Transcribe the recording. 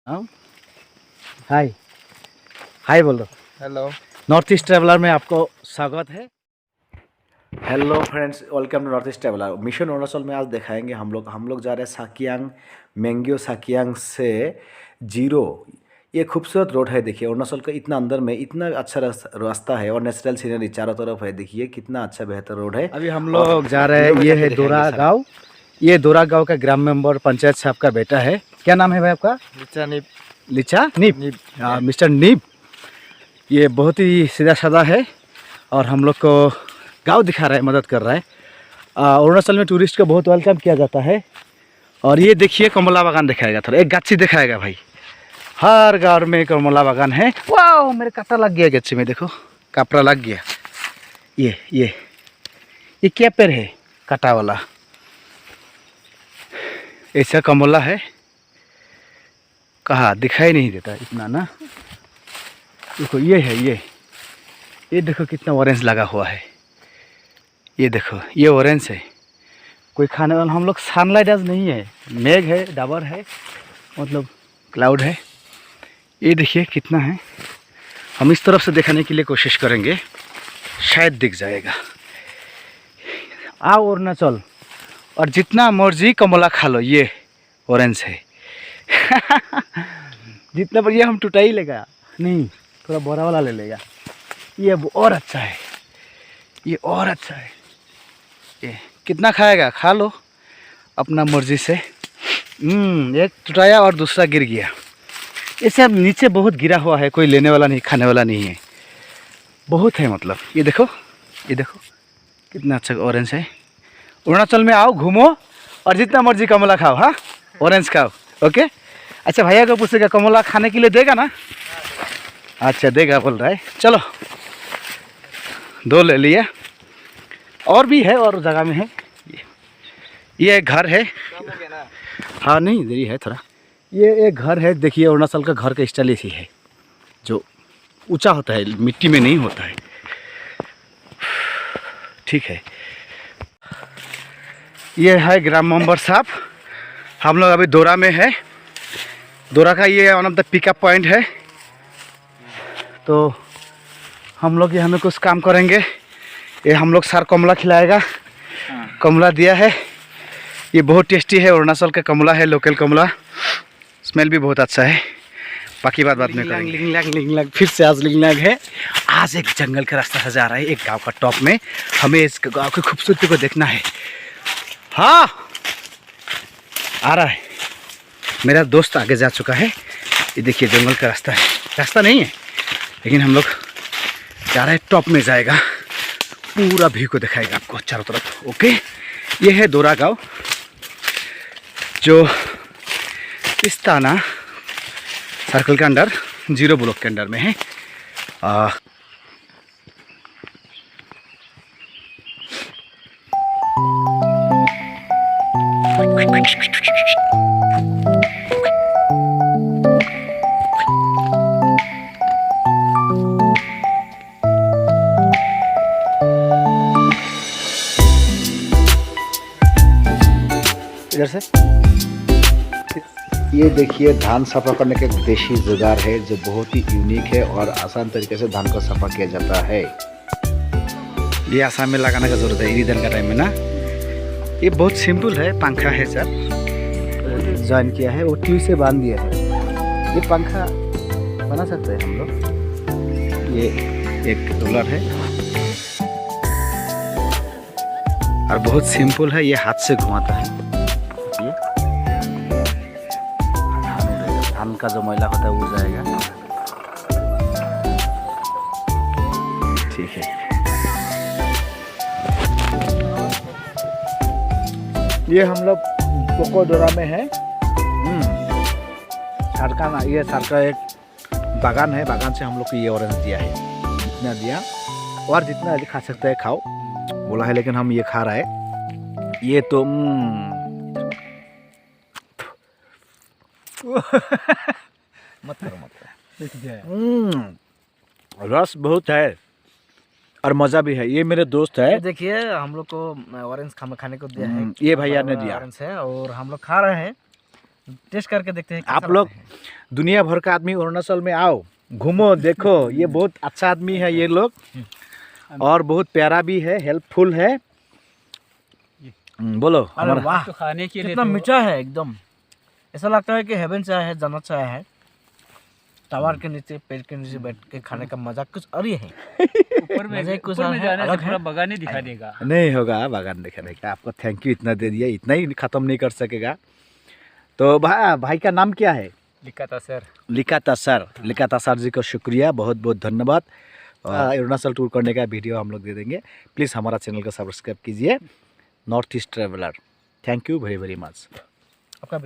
हाँ हाय हाय बोलो। Hello north East traveller में आपको स्वागत है। Hello friends, welcome to North East traveller. Mission Arunachal में आज दिखाएंगे हम लोग जा रहे हैं साकियांग मेंग्यो साकियांग से जीरो। ये खूबसूरत रोड है, देखिए अरुणाचल का इतना अंदर में इतना अच्छा रास्ता है और नेचुरल सीनरी चारों तरफ है। देखिए कितना अच्छा बेहतर रोड है। अभी हम लोग जा रहे हैं, ये है दोरा गाँव। ये दोरा गाँव का ग्राम मेंबर पंचायत साहब का बेटा है। क्या नाम है भाई आपका? लिचा नीप। मिस्टर नीप। ये बहुत ही सीधा साधा है और हम लोग को गांव दिखा रहा है, मदद कर रहा है। अरुणाचल में टूरिस्ट को बहुत वेलकम किया जाता है। और ये देखिए कमला बागान दिखाएगा, थोड़ा एक गाछी दिखाएगा भाई। हर गाँव में कमला बागान है। वाह, मेरे कांटा लग गया गाछी में, देखो कपड़ा लग गया। ये क्या पेड़ है कांटा वाला? ऐसा कमला है, कहाँ दिखाई नहीं देता इतना ना। देखो ये है, ये देखो कितना ऑरेंज लगा हुआ है। ये देखो ये ऑरेंज है। कोई खाने वाला, हम लोग सनलाइट आज नहीं है, मेघ है, डाबर है, मतलब क्लाउड है। ये देखिए कितना है। हम इस तरफ से दिखाने के लिए कोशिश करेंगे, शायद दिख जाएगा। आओ अरुणाचल और जितना मर्जी कमला खा लो, ये ऑरेंज है। जितना बढ़िया हम टूटा ही लेगा नहीं, थोड़ा बड़ा वाला ले लेगा। ये और अच्छा है, ये और अच्छा है। ये कितना खाएगा, खा लो अपना मर्जी से। एक टुटाया और दूसरा गिर गया। ऐसे अब नीचे बहुत गिरा हुआ है, कोई लेने वाला नहीं, खाने वाला नहीं है, बहुत है मतलब। ये देखो कितना अच्छा ऑरेंज है। अरुणाचल में आओ, घूमो और जितना मर्जी कमला खाओ। हाँ, ऑरेंज खाओ, ओके। अच्छा भैया को पूछेगा कमला खाने के लिए देगा ना? अच्छा देगा बोल रहा है। चलो, दो ले लिया, और भी है और जगह में है। ये एक घर है। हाँ नहीं, देरी है थोड़ा। ये एक घर है, देखिए अरुणाचल का घर का स्टाइल ऐसी है, जो ऊंचा होता है, मिट्टी में नहीं होता है। ठीक है, ये है ग्राम मेंबर साहब। हम लोग अभी दोरा में है। दोरा का ये one of the pickup point है। तो हम लोग यहाँ में कुछ काम करेंगे। ये हम लोग सार कमला खिलाएगा। कमला दिया है, ये बहुत टेस्टी है, अरुणाचल का कमला है, लोकल कमला। स्मेल भी बहुत अच्छा है। बाकी बात में करेंगे। लिंगलांग फिर से आज लिंगलांग है। आज एक जंगल का रास्ता से जा रहा है, एक गांव का टॉप में। हमें इस गांव की खूबसूरती को देखना है। हाँ, आ रहा है। मेरा दोस्त आगे जा चुका है। ये देखिए जंगल का रास्ता है, रास्ता नहीं है लेकिन हम लोग जा रहे हैं, टॉप में जाएगा, पूरा व्यू को दिखाएगा आपको चारों तरफ। ओके, ये है दोरा गांव, जो इस थाना सर्कल के अंडर, जीरो ब्लॉक के अंडर में है। इधर से ये देखिए धान सफा करने का एक देशी जुगाड़ है, जो बहुत ही यूनिक है और आसान तरीके से धान को सफा किया जाता है। ये आसाम में लगाने का जरूरत है ईदी का टाइम में ना। ये बहुत सिंपल है, पंखा है सर, ज्वाइन किया है, वो ट्यूब से बांध दिया है। ये पंखा बना सकते हैं हम लोग। ये एक रोलर है और बहुत सिंपल है, ये हाथ से घुमाता है। धान का जो मैला होता है वो जाएगा। ठीक है, ये हम लोग कोकोडोरा में है। सरका, ये सरका एक बागान है, बागान से हम लोग को ये ऑरेंज दिया है। जितना दिया और जितना अधिक खा सकते हैं खाओ बोला है, लेकिन हम ये खा रहा है। ये तो मत करो। रस बहुत है और मज़ा भी है। ये मेरे दोस्त है। देखिए हम लोग को ऑरेंज खाने को दिया है। ये भैया ने दिया ऑरेंज है और हम लोग खा रहे हैं। टेस्ट करके देखते हैं आप कैसा लोग लगता है। दुनिया भर का आदमी अरुणाचल में आओ, घूमो, देखो, ये बहुत अच्छा आदमी है ये लोग, और बहुत प्यारा भी है, हेल्पफुल है। बोलो अरे हमारा वाह, तो खाने के लिए कितना तो मीठा है एकदम। ऐसा लगता है कि हेवन से आया है, जन्नत से आया है। टावर के नीचे, पेड़ के नीचे बैठ के खाने का मजा कुछ और ही है। ऊपर में मजा ही कुछ ऊपर में है, जाने से अलग है। पूरा बगान ही दिखा देगा। नहीं होगा बागान दिखाने का। आपको थैंक यू, इतना दे दिया, इतना ही ख़त्म नहीं कर सकेगा। तो भाई का नाम क्या है? लिखा था सर। लिकाता सर, लिकाता सर जी को शुक्रिया, बहुत बहुत धन्यवाद। अरुणाचल टूर करने का वीडियो हम लोग दे देंगे। प्लीज़ हमारा चैनल को सब्सक्राइब कीजिए, north East traveller. Thank you very very much.